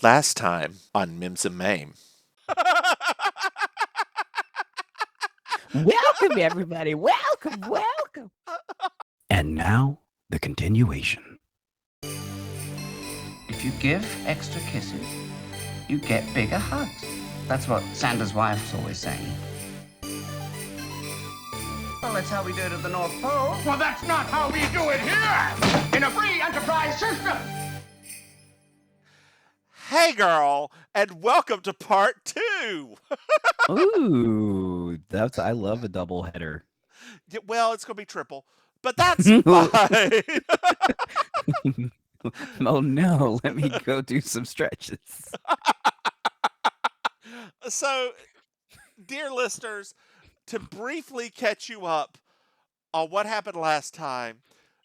Last time on Mims and Maim. Welcome, everybody. Welcome. And now, the continuation. If you give extra kisses, you get bigger hugs. That's what Santa's wife's always saying. Well, that's how we do it at the North Pole. Well, that's not how we do it here! In a free enterprise system! Hey, girl, and welcome to part 2. Ooh, I love a double header. Well, it's going to be triple, but that's fine. Oh no, let me go do some stretches. So, dear listeners, to briefly catch you up on what happened last time,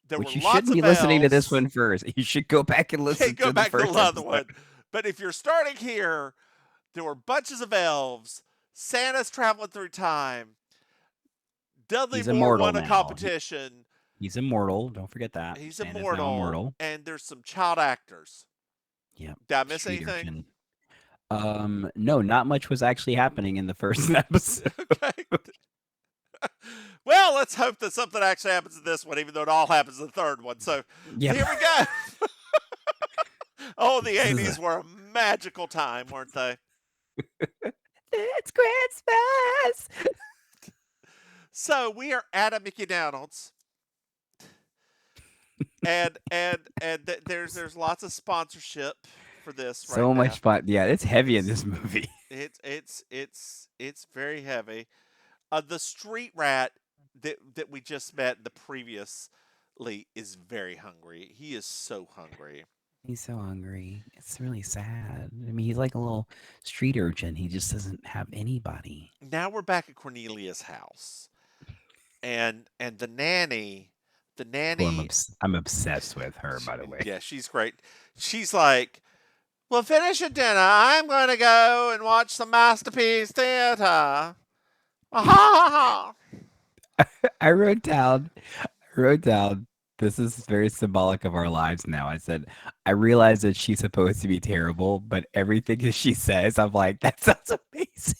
there Which were you lots shouldn't of be listening to this elves. one first. You should go back and listen Go to back the to first the other one. episode. But if you're starting here, there were bunches of elves. Santa's traveling through time. Dudley He's Moore immortal won a now. competition. He's immortal. Don't forget that. He's Santa's now immortal, and there's some child actors. Yep. Did I miss Street anything? urchin. No, not much was actually happening in the first episode. Okay. Well, let's hope that something actually happens in this one, even though it all happens in the third one. So Yep. here we go. Oh, the 80s were a magical time, weren't they? It's Christmas. So we are at a Mickey Donald's, and there's lots of sponsorship for this. So right much now. fun. Yeah, it's heavy in this movie. It's very heavy. The street rat that we just met the previously is very hungry. He is so hungry. He's so hungry. It's really sad. I mean, he's like a little street urchin. He just doesn't have anybody. Now we're back at Cornelia's house, and the nanny. Who I'm obsessed with her, by the way. Yeah, she's great. She's like, "Well, finish your dinner. I'm going to go and watch the Masterpiece Theater." I wrote down, this is very symbolic of our lives now. I said, I realize that she's supposed to be terrible, but everything that she says, I'm like, that sounds amazing.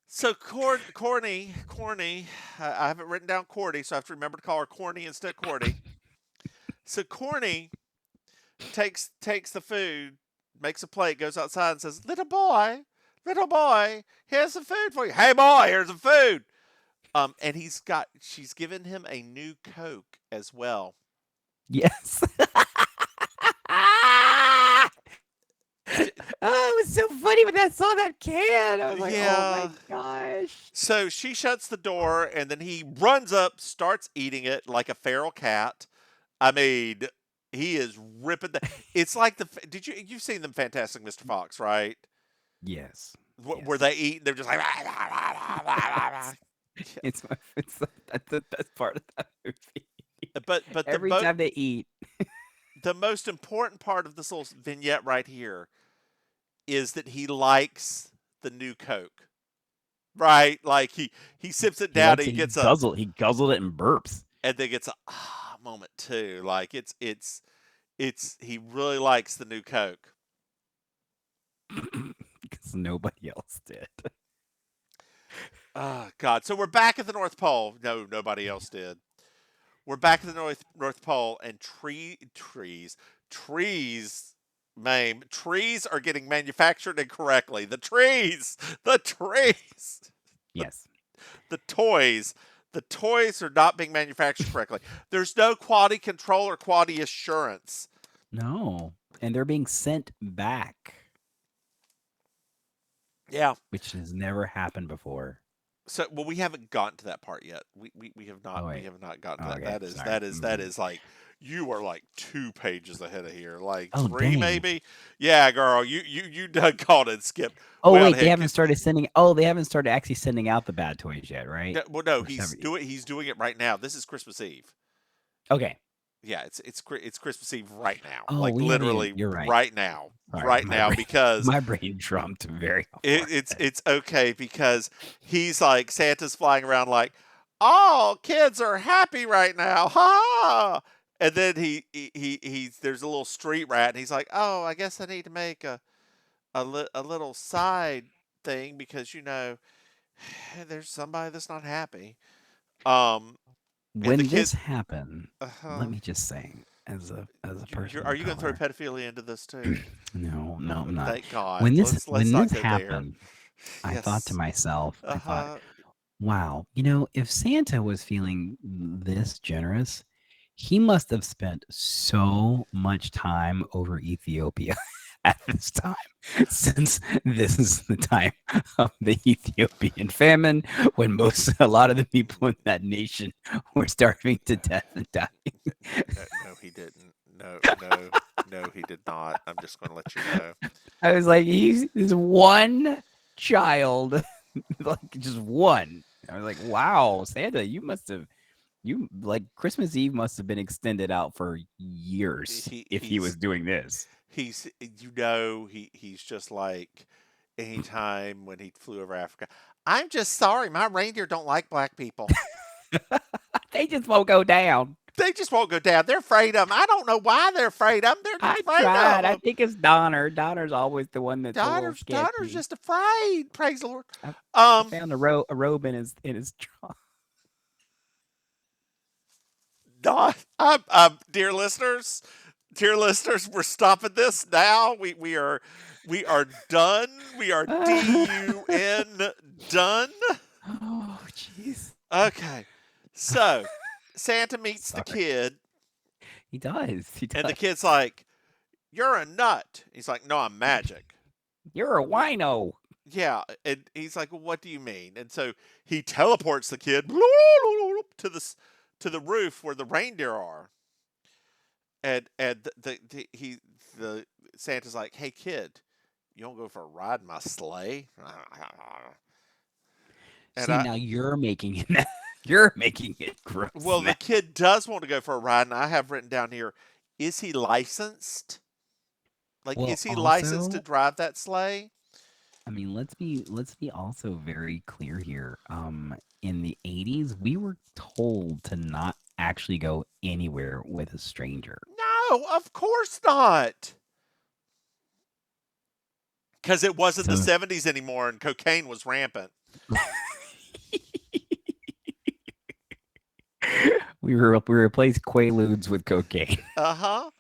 So Corny, I haven't written down Corny, so I have to remember to call her Corny instead of Corny. So Corny takes the food, makes a plate, goes outside and says, little boy, here's some food for you. Hey boy, here's some food. And she's given him a new Coke as well. Yes. Oh, it was so funny when I saw that can. I was like, oh my gosh. So she shuts the door, and then he runs up, starts eating it like a feral cat. I mean, he is ripping it's like you've seen them Fantastic Mr. Fox, right? Yes. Where they eat, they're just like. It's that's the best part of that movie. But every time they eat. The most important part of this little vignette right here is that he likes the new Coke. Right? Like he sips it down and he gets he guzzled it and burps. And then gets a moment too. Like it's he really likes the new Coke. Because nobody else did. Oh God. So we're back at the North Pole. No, nobody else did. We're back at the North Pole, and trees, Maim, trees are getting manufactured incorrectly. The trees. Yes. The toys are not being manufactured correctly. There's no quality control or quality assurance. No, and they're being sent back. Yeah, which has never happened before. So, well, we haven't gotten to that part yet. We have not. We have not gotten to that. Okay. That is like you are like 2 pages ahead of here. Like 3 dang. maybe. Yeah, girl, you done called and skipped. Oh wait, they haven't started sending. Oh, they haven't started actually sending out the bad toys yet, right? Yeah, well, no, he's doing it right now. This is Christmas Eve. Okay. Yeah, it's Christmas Eve right now. Oh, like literally, you're right. Right now, because my brain jumped very hard. It's okay because he's like Santa's flying around like, oh, kids are happy right now, ha! And then he's there's a little street rat, and he's like, "Oh, I guess I need to make a little side thing because there's somebody that's not happy." Um, and the When kid, this happened, uh, let me just say, as a person are of you going to throw color, pedophilia into this too? no, no, I'm not. Thank God. When this Let's when not this go there. happened, I thought to Yes. myself, Uh I thought, huh. wow, if Santa was feeling this generous, he must have spent so much time over Ethiopia at this time, since this is the time of the Ethiopian famine when a lot of the people in that nation were starving to death and dying. No, he didn't. No, he did not. I'm just going to let you know. I was like, he's one child, like just one. I was like, wow, Santa, you like Christmas Eve must have been extended out for years He if he was he's doing this. he's just like anytime when he flew over Africa. I'm just sorry, my reindeer don't like black people. They just won't go down. They just won't go down. They're afraid of them. I don't know why they're afraid of them. They're just I afraid of tried. I them. think it's Donner. Donner's always the one that's a little Daughter's sketchy. just afraid. Praise the Lord. I, I Um, found a robe in his trunk. not, dear listeners, we're stopping this now. We are done. We are DUN done. Oh, jeez. Okay, so Santa meets the Sorry. kid, He does. He and the does. kid's like, "You're a nut." He's like, "No, I'm magic." You're a wino. Yeah, and he's like, "Well, what do you mean?" And so he teleports the kid to to the roof where the reindeer are, and the Santa's like, "Hey kid, you want to go for a ride in my sleigh?" And See, I now you're making it. You're making it gross well, now. the kid does want to go for a ride, and I have written down here, is he licensed? Like, Well, is he licensed to also, drive that sleigh? I mean, let's be also very clear here. In the 80s, we were told to not actually go anywhere with a stranger. No, of course not. Because it wasn't the So 70s anymore and cocaine was rampant. we replaced Quaaludes with cocaine. Uh huh.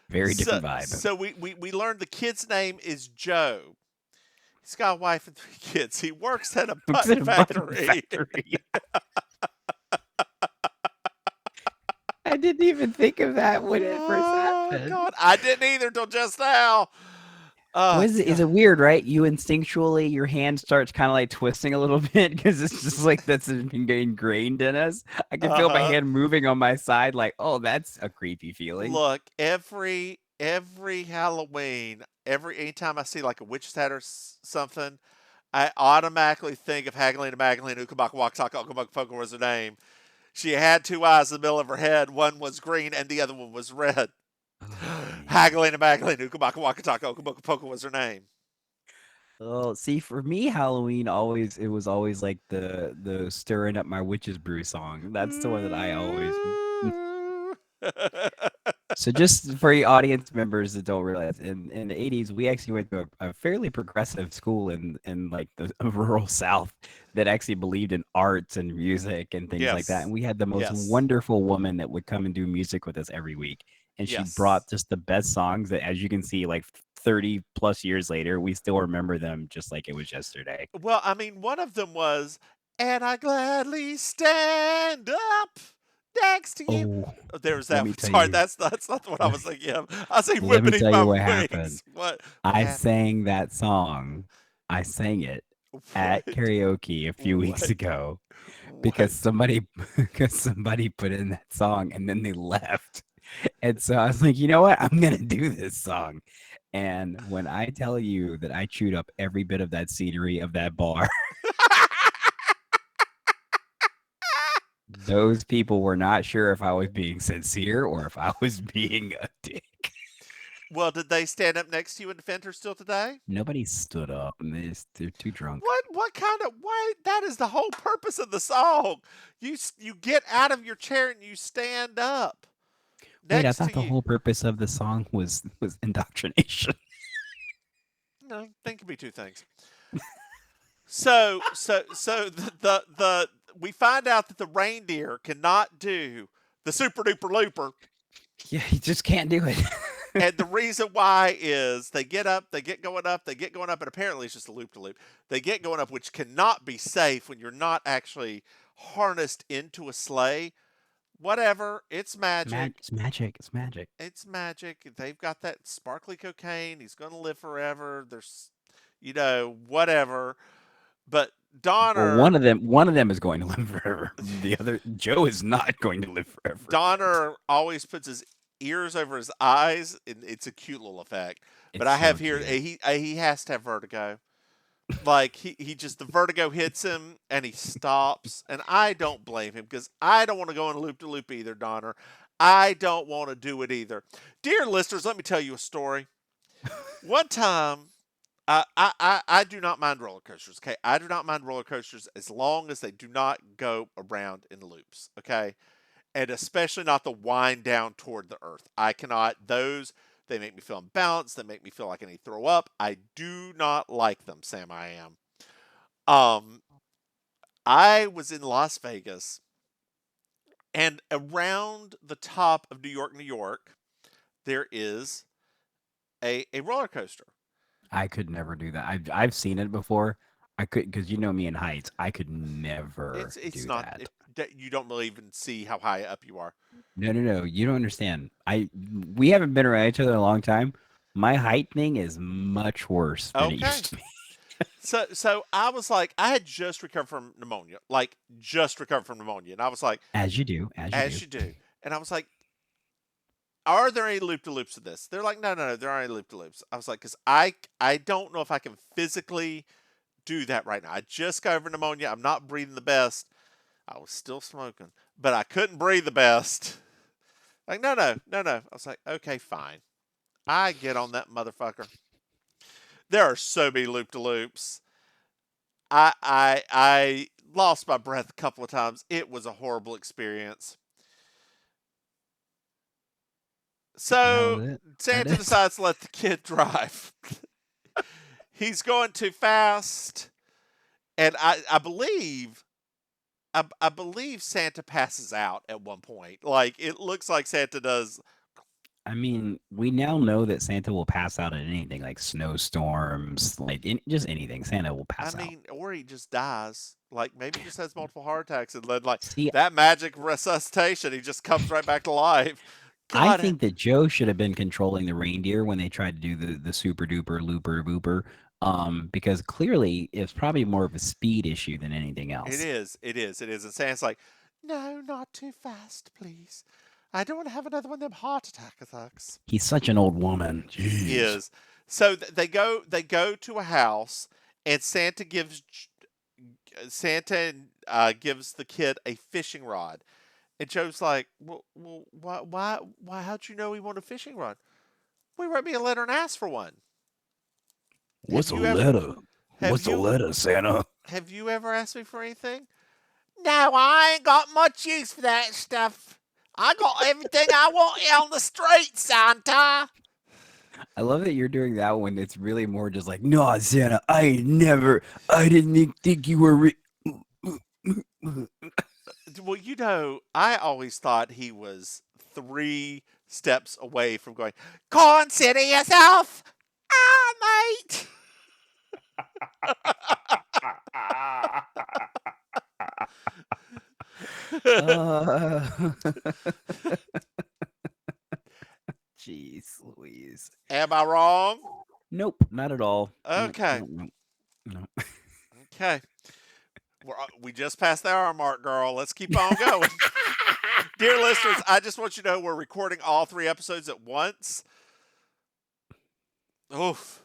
Very So, different vibe. so we learned the kid's name is Joe. He's got a wife and 3 kids. He works at a It's button a button factory. factory. I didn't even think of that when it first Oh happened. God, I didn't either till just now. Oh Is God. it weird, right? You instinctually, your hand starts kind of like twisting a little bit because it's just like that's ingrained in us. I can Uh feel my huh. hand moving on my side, like, oh, that's a creepy feeling. Look, every Halloween, anytime I see like a witch hat or something, I automatically think of Hagelina Magalina Ukabaka Wakataka Ukabaka was her name. She had 2 eyes in the middle of her head. One was green and the other one was red. Oh man. Hagelina Magalina Ukabaka Wakataka Ukabaka was her name. Oh, see, for me, Halloween it was always like the stirring up my witch's brew song. That's the one that I always. So just for the audience members that don't realize, in the 80s, we actually went to a fairly progressive school in like the rural South that actually believed in arts and music and things like that. Yes. And we had the most Yes. wonderful woman that would come and do music with us every week. And she Yes. brought just the best songs that, as you can see, like 30 plus years later, we still remember them just like it was yesterday. Well, I mean, one of them was, and I gladly stand up next to you. Oh, Oh, there was let that me one. tell Sorry, you, that's not the one I was thinking of. I was thinking let "Whip me Beneath tell you My what happened. Wings." What I happened? sang that song. I sang it at What karaoke a few weeks what ago what? because somebody because somebody put in that song and then they left. And so I was like, you know what? I'm gonna do this song. And when I tell you that I chewed up every bit of that scenery of that bar, those people were not sure if I was being sincere or if I was being a dick. Well, did they stand up next to you and defend her still today? Nobody stood up and they're too drunk. What kind of why? That is the whole purpose of the song. You get out of your chair and you stand up. Wait, I Next to thought the you. whole purpose of the song was indoctrination. No, they can be two things. So the we find out that the reindeer cannot do the super duper looper, Yeah, you just can't do it. and the reason why is they get up, they get going up, they get going up, and apparently it's just a loop to loop. They get going up, which cannot be safe when you're not actually harnessed into a sleigh. Whatever, it's magic. It's magic. It's magic. It's magic. They've got that sparkly cocaine. He's going to live forever. There's, whatever. But Well, Donner, one of them is going to live forever. The other, Joe, is not going to live forever. Donner always puts his ears over his eyes, and it's a cute little effect. But It's I have so here cute. he has to have vertigo. Like he just the vertigo hits him and he stops, and I don't blame him because I don't want to go in loop to loop either, Donner. I don't want to do it either. Dear listeners, let me tell you a story. One time, I do not mind roller coasters. Okay, I do not mind roller coasters as long as they do not go around in loops. Okay, and especially not the wind down toward the earth. I cannot. Those they make me feel unbalanced. They make me feel like I need to throw up. I do not like them, Sam. I am. Um, I was in Las Vegas, and around the top of New York, there is a roller coaster. I could never do that. I've seen it before. I could, because you know me in heights. I could never It's do not that. you don't really even see how high up you are. No. You don't understand. We haven't been around each other in a long time. My height thing is much worse than it Okay. used to be. So I was like, I had just recovered from pneumonia, like just recovered from pneumonia, and I was like, As you do, as you do, and I was like, are there any loop to loops of this? They're like, no, there aren't any loop to loops. I was like, because I don't know if I can physically do that right now. I just got over pneumonia. I'm not breathing the best. I was still smoking, but I couldn't breathe the best. Like, no. I was like, okay, fine. I get on that motherfucker. There are so many loop to loops. I lost my breath a couple of times. It was a horrible experience. Well, So that Santa is. decides to let the kid drive. He's going too fast, and I believe Santa passes out at one point. Like it looks like Santa does. I mean, we now know that Santa will pass out at anything, like snowstorms, like just anything. Santa will I pass out. mean, or he just dies. Like maybe he just has multiple heart attacks, and then like See, that magic resuscitation, he just comes right back to life. I God, think that Joe should have been controlling the reindeer when they tried to do the super duper looper booper. Because clearly it's probably more of a speed issue than anything it else. is, it is, it is. And Santa's like, no, not too fast, please. I don't want to have another one of them heart attacks. He's such an old woman. He Jeez. is. So they go to a house, and Santa gives the kid a fishing rod, and Joe's like, well, why? How'd you know he wanted a fishing rod? Well, he wrote me a letter and asked for one. Have What's a you ever? letter? Have What's a you? letter, Santa? Have you ever asked me for anything? No, I ain't got much use for that stuff. I got everything I want on the street, Santa. I love that you're doing that one. It's really more just like, no, Santa, I didn't think you were. Well, I always thought he was 3 steps away from going, consider yourself, mate. Uh, Jeez Louise. Am I wrong? Nope, not at all. Okay. Nope. Okay. We just passed the hour mark, girl. Let's keep on going. Dear listeners, I just want you to know we're recording all 3 episodes at once. Oof.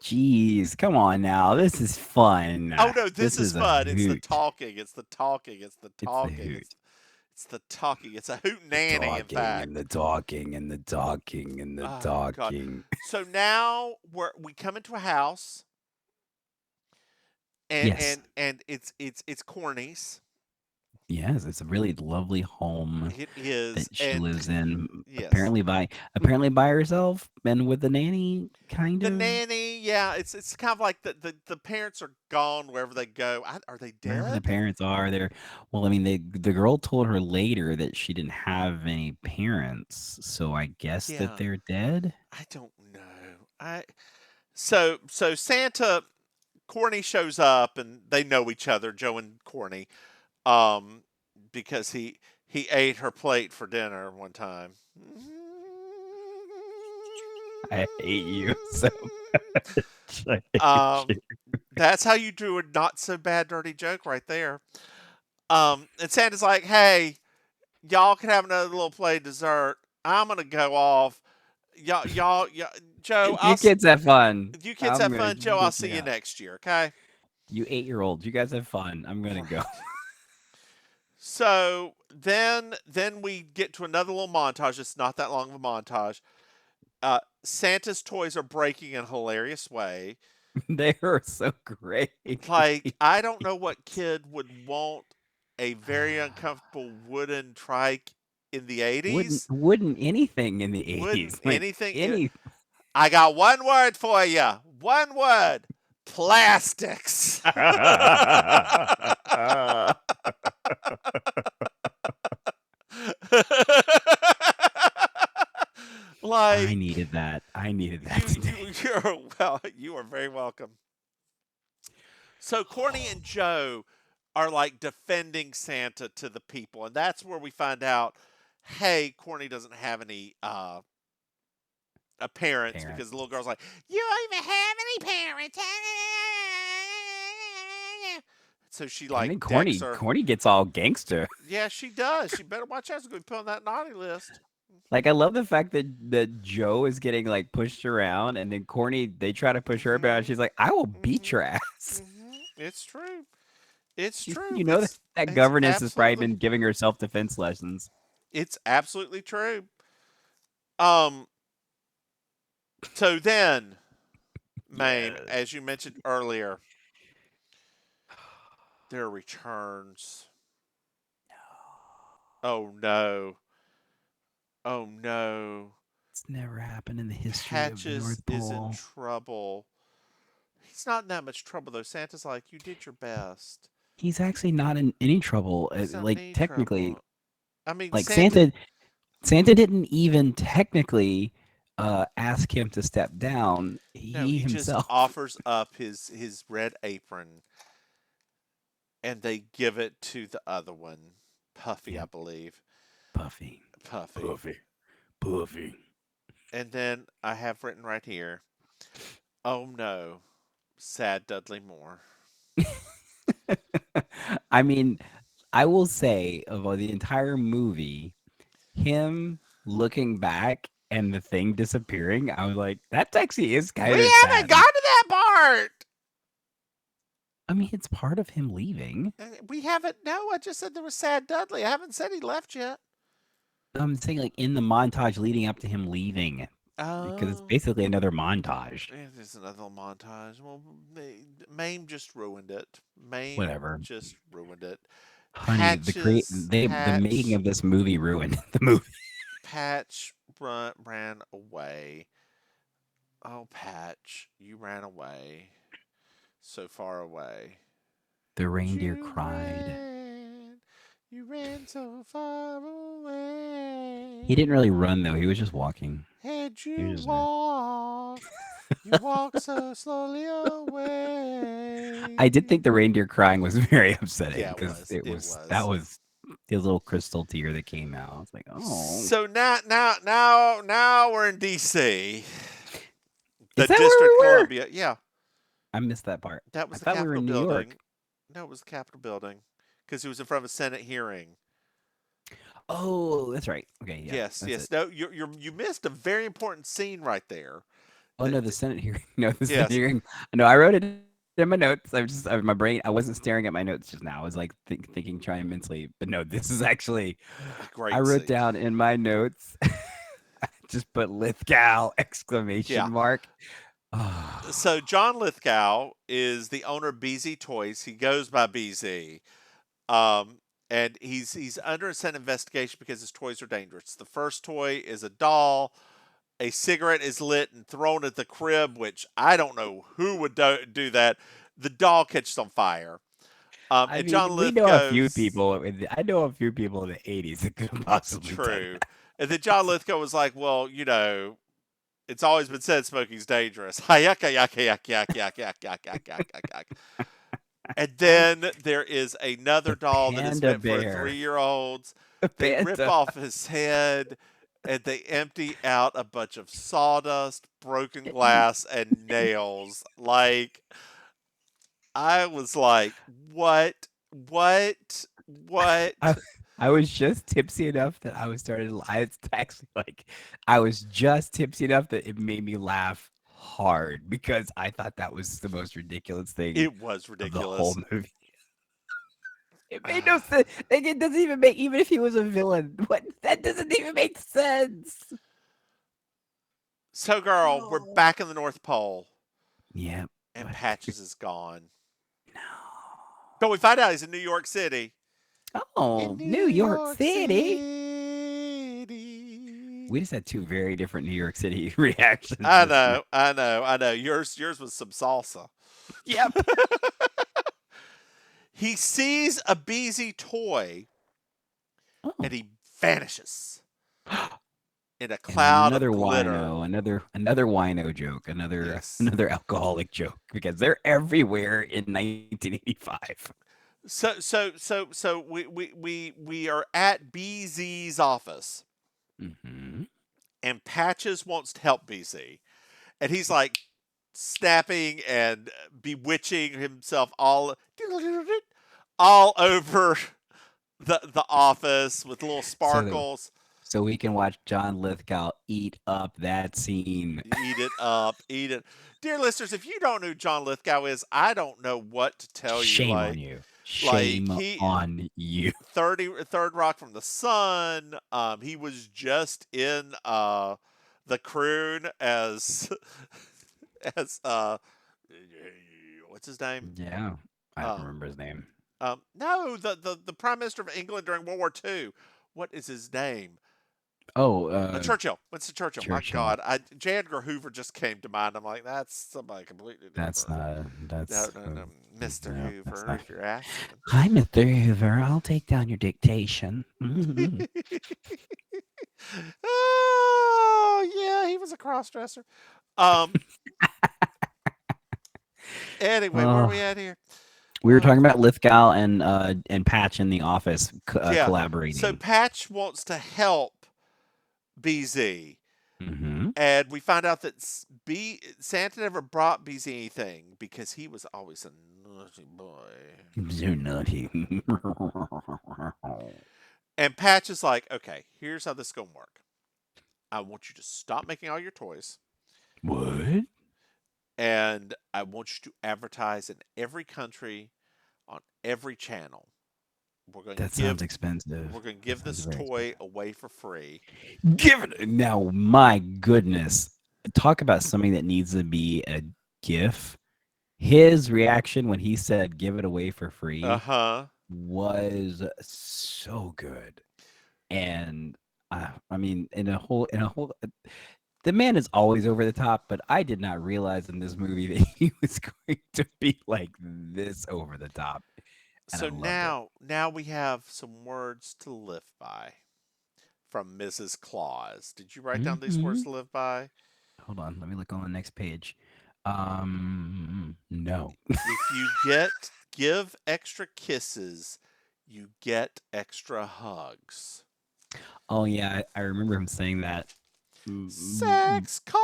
Jeez, come on now. This is fun. Oh no, this is a fun. It's the hoot. talking. It's the talking. It's the It's the talking. hoot. It's the talking. It's a hoot nanny, in Talking fact. and the talking and the talking and the Oh God. talking. So now we come into a house, and Yes. and it's Corny's. Yes, it's a really lovely home It is, that she and lives in, yes, apparently by herself and with a nanny, kind the of. nanny. Yeah, it's kind of like the parents are gone wherever they go. Are they Wherever the dead? parents are, they're well, I mean, the girl told her later that she didn't have any parents, so I guess that Yeah, they're dead. I don't know. So Santa Corny shows up and they know each other, Joe and Corny, um, because he ate her plate for dinner one time. I hate you so much. I hate Um, you. that's how you do a not so bad dirty joke right there. And Santa's like, "Hey, y'all can have another little plate of dessert. I'm gonna go off. Y'all, Joe, You kids have fun. you kids I'm have gonna fun. Joe, I'll see you yeah. next year. Okay." You 8-year-olds, you guys have fun. I'm gonna go. Right. So then we get to another little montage. It's not that long of a montage. Santa's toys are breaking in a hilarious way. They are so great. Like I don't know what kid would want a very uncomfortable wooden trike in the Wouldn't 80s. wouldn't anything in the Wouldn't 80s, like anything. any I got one word for you. One word. Plastics. I Like needed that. I needed that you today. you you're well, you are very welcome. So Corny and Joe are like defending Santa to the people, and that's where we find out, hey, Corny doesn't have any parents because the Parents. little girl's like, you don't even have any parents. So she And like then decks Corny her. Corny gets all gangster. Yeah, she does. She better watch out. She's going to be put on that naughty list. Like I love the fact that Joe is getting like pushed around, and then Corny they try to push her around. Hmm. She's like, "I will beat Hmm. your ass." Hmm. It's true. It's She's, true. you know that that It's governess has probably absolutely been giving her self defense lessons. it's absolutely true. Um. So then, Maim, Yes. as you mentioned earlier, there returns. Oh no. Oh no. It's never happened in the history of the Patches North is in Pole. trouble. He's not in that much trouble though. Santa's like, you did your best. He's actually not in any trouble. He's not in Like any technically, trouble. I mean, like Santa. Santa didn't even technically ask him to step down. No, He he just himself, offers up his red apron, and they give it to the other one, Puffy, I yep, believe. Puffy, Puffy. Puffy, Puffy. And then I have written right here, oh no, sad Dudley Moore. I mean, I will say of the entire movie, him looking back and the thing disappearing, I was like, that actually is We kind of haven't sad. got to that part. I mean, it's part of him leaving. We haven't. No, I just said there was sad Dudley. I haven't said he left yet. I'm saying like in the montage leading up to him leaving, because it's Oh, basically another montage. it is another montage. Well, Mame just ruined it. Mame Whatever. just ruined it. Honey, the making Patch, of this movie ruined the movie. Patch ran away. Oh, Patch, you ran away. So far away. The reindeer You cried. ran. You ran so far He away. didn't really run though. He was just walking. And He was you just there. walk. You walk so slowly away. I did think the reindeer crying was very upsetting Yeah, it because was. It that was. was his little crystal tear that came out. I was like, oh, So now we're in D.C. is The that where District of we were? Columbia. Yeah, I missed that part. that I was the thought we were Capitol in New building. York. No, it was the Capitol building because he was in front of a Senate hearing. Oh, that's right. Okay, yeah, Yes, that's it. yes. No, you missed a very important scene right there. Oh That, no, the Senate hearing. No, the Senate yes, hearing. No, I wrote it in my notes. My brain. I wasn't staring at my notes just now. I was like thinking, trying mentally. But no, this is actually. a I great wrote scene. down in my notes. Just put Lithgow Yeah. exclamation mark. Oh, So John Lithgow is the owner of BZ Toys. He goes by BZ. Um, and he's under a Senate investigation because his toys are dangerous. The first toy is a doll. A cigarette is lit and thrown at the crib, which I don't know who would do that. The doll catches on fire. I And John mean, we know a few Lithgow's people. I know a few people in the '80s that could have possibly done true. that. And then John Lithgow was like, well, it's always been said smoking's dangerous. Yuck, yuck, yuck, yuck, yuck, yuck, yuck, yuck, yuck, yuck, yuck. And then there is another The doll that is panda meant for bear. 3-year-olds. The They rip panda. off his head and they empty out a bunch of sawdust, broken glass, and nails. Like, I was like, what? What? I, What? I was just tipsy enough that I was started. It's actually like I was just tipsy enough that it made me laugh hard because I thought that was the most ridiculous thing It was of the whole ridiculous. movie. It made no sense. Like, it doesn't even make, even if he was a villain, what, that doesn't even make sense. So, girl, we're back in the North Pole, Yeah. and But Patches is gone. no. But we find out he's in New York City. Oh, In New York City. City. We just had two very different New York City reactions. I this movie. know, I know, I know. Yours was some salsa. Yep. He sees a Beezy toy Oh. and he vanishes in a cloud Another of glitter. wino, another wino joke, Yes. another alcoholic joke because they're everywhere in 1985. So we are at BZ's office, Mm-hmm. and Patches wants to help BZ, and he's like snapping and bewitching himself all over the office with little sparkles. So we can watch John Lithgow eat up that scene. Eat it up, eat it. Dear listeners, if you don't know who John Lithgow is, I don't know what to tell you. Shame Like, on you. like Shame on you. Third Rock from the Sun. He was just in the Croon as as what's his name? Yeah, I don't Um, remember his name. no, the Prime Minister of England during World War II. What is his name? Oh, Churchill. Winston Churchill. My Churchill. God, J. Edgar Hoover just came to mind. I'm like, that's somebody completely different. That's not. That's No, Mr. no, Hoover, that's not. if you're asking. Hi, Mr. Hoover. I'll take down your dictation. Mhm. Oh yeah, he was a cross-dresser. Um. Anyway, where are we at here? We were talking about Lithgow and Patch in the office Yeah. collaborating. So Patch wants to help BZ, Mm-hmm. and we find out that Santa never brought BZ anything because he was always a naughty boy. So naughty. And Patch is like, okay, here's how this is gonna work. I want you to stop making all your toys, What? and I want you to advertise in every country, on every channel. We're going That to give sounds expensive. we're going to give That this sounds very toy away for free. Give it now. My goodness, talk about something that needs to be a GIF. His reaction when he said "give it away for free" Uh-huh. was so good, and I mean, in a whole, the man is always over the top, but I did not realize in this movie that he was going to be like this over the top. And So I loved it. now we have some words to live by from Mrs. Claus. Did you write down these words to live by? Hold on, let me look on the next page. No. If you give extra kisses, you get extra hugs. Oh yeah, I remember him saying that. Sex cult.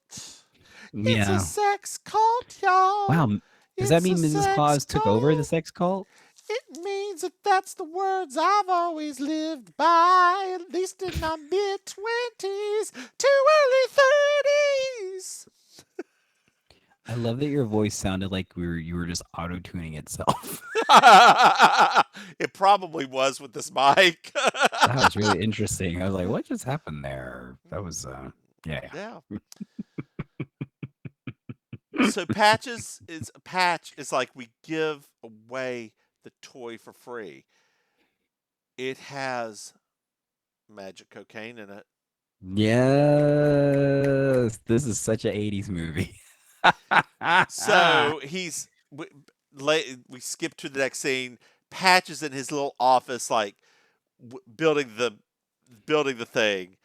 It's Yeah. a sex cult, y'all. Wow. Does that It's mean a Mrs. sex Claus took over the cult. sex cult? It means that that's the words I've always lived by, at least in my mid-20s to early 30s. I love that your voice sounded like you were just auto-tuning itself. It probably was with this mic. That was really interesting. I was like, what just happened there? That was yeah. So Patch is like we give away the toy for free. It has magic cocaine in it. Yes, this is such a 80s movie. So we skip to the next scene. Patch is in his little office, like building the thing,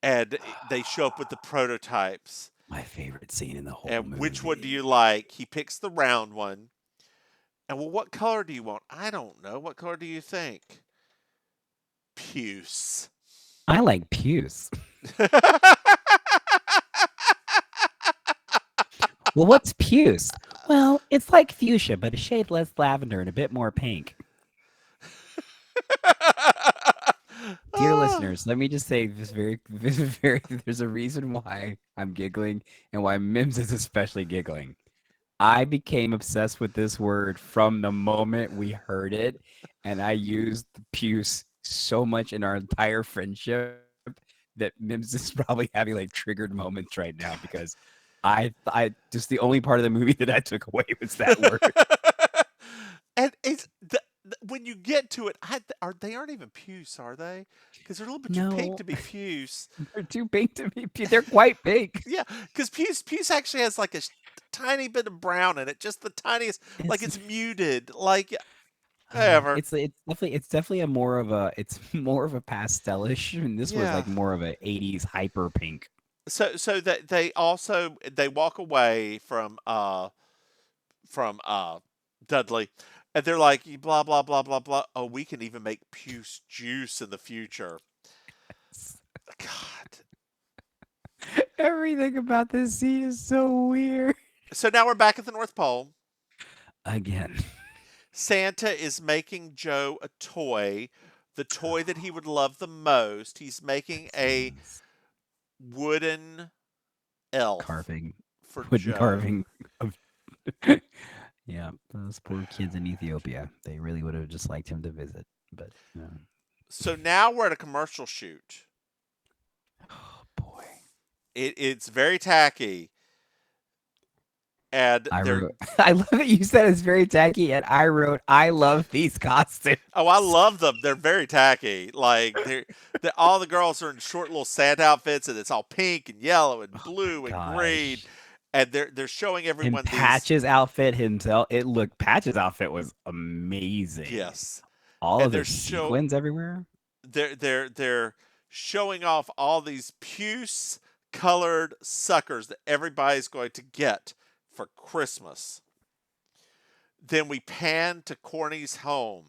and they show up with the prototypes. My favorite scene in the whole And which one do you movie. like? He picks the round one. And well, what color do you want? I don't know. What color do you think? Puce. I like Puce. Well, what's Puce? Well, it's like fuchsia, but a shade less lavender and a bit more pink. Dear listeners, let me just say very, there's a reason why I'm giggling and why Mims is especially giggling. I became obsessed with this word from the moment we heard it, and I used puce so much in our entire friendship that Mims is probably having like triggered moments right now because I just the only part of the movie that I took away was that word. And it's when you get to it, they aren't even puce, are they? Because they're a little bit too pink No, to be puce. they're too pink to be. They're quite pink. Yeah, because puce actually has like a tiny bit of brown in it, just the tiniest, like It's it's muted, like whatever. it's definitely a more of a it's more of a pastelish, and this was Yeah. like more of a 80s hyper pink. So that they walk away from Dudley, and they're like blah blah blah blah blah. Oh, we can even make puce juice in the future. God. Everything about this scene is so weird. So now we're back at the North Pole. Again. Santa is making Joe a toy, the toy that he would love the most. He's making a Scenes. wooden elf Carving, for wooden Joe. carving of. Yeah, those poor kids in Ethiopia. They really would have just liked him to visit, but So now we're at a commercial shoot. oh boy. It's very tacky, and I they're wrote. I love that you said it's very tacky, and I wrote, "I love these costumes." oh, I love them. They're very tacky. Like all the girls are in short little Santa outfits, and it's all pink and yellow and Oh my blue and green, gosh. and they're showing And everyone these. Patch's outfit himself, it looked Patch's outfit was amazing. Yes, All and of the sequins everywhere. they're showing off all these puce colored suckers that everybody's going to get for Christmas. Then we pan to Corny's home,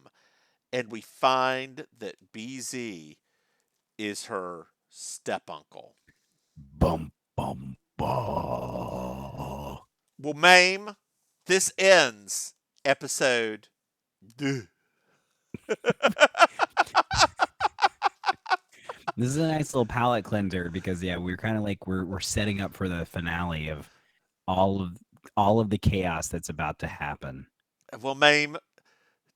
and we find that BZ is her step uncle. Bum bum bum. Well, Maim, this ends episode. Duh. This is a nice little palate cleanser because yeah, we're kind of like we're setting up for the finale of all of all of the chaos that's about to happen. Well, Maim,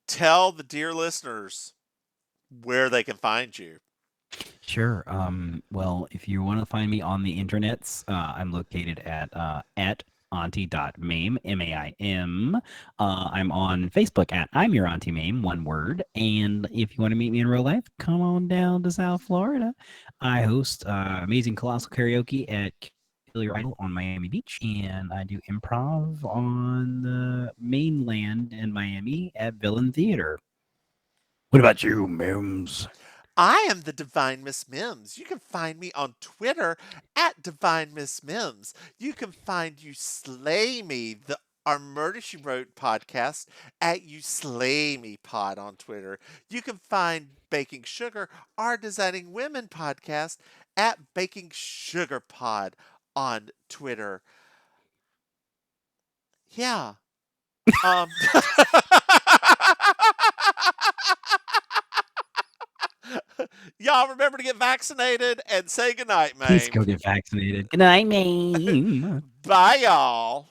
tell the dear listeners where they can find you. Sure. Well, if you want to find me on the internets, I'm located at auntie.maim, M-A-I-M. I'm on Facebook at I'm your Auntie Maim, one word. And if you want to meet me in real life, come on down to South Florida. I host amazing colossal karaoke at Kill Your Idol on Miami Beach, and I do improv on the mainland in Miami at Villain Theater. What about you, Mims? I am the Divine Miss Mims. You can find me on Twitter at Divine Miss Mims. You can find You Slay Me, our Murder She Wrote podcast, at You Slay Me Pod on Twitter. You can find Baking Sugar, our Designing Women podcast, at Baking Sugar Pod on Twitter. Yeah. Um. Y'all remember to get vaccinated and say goodnight, Please Maim. go get vaccinated. Good night, Maim. Bye, y'all.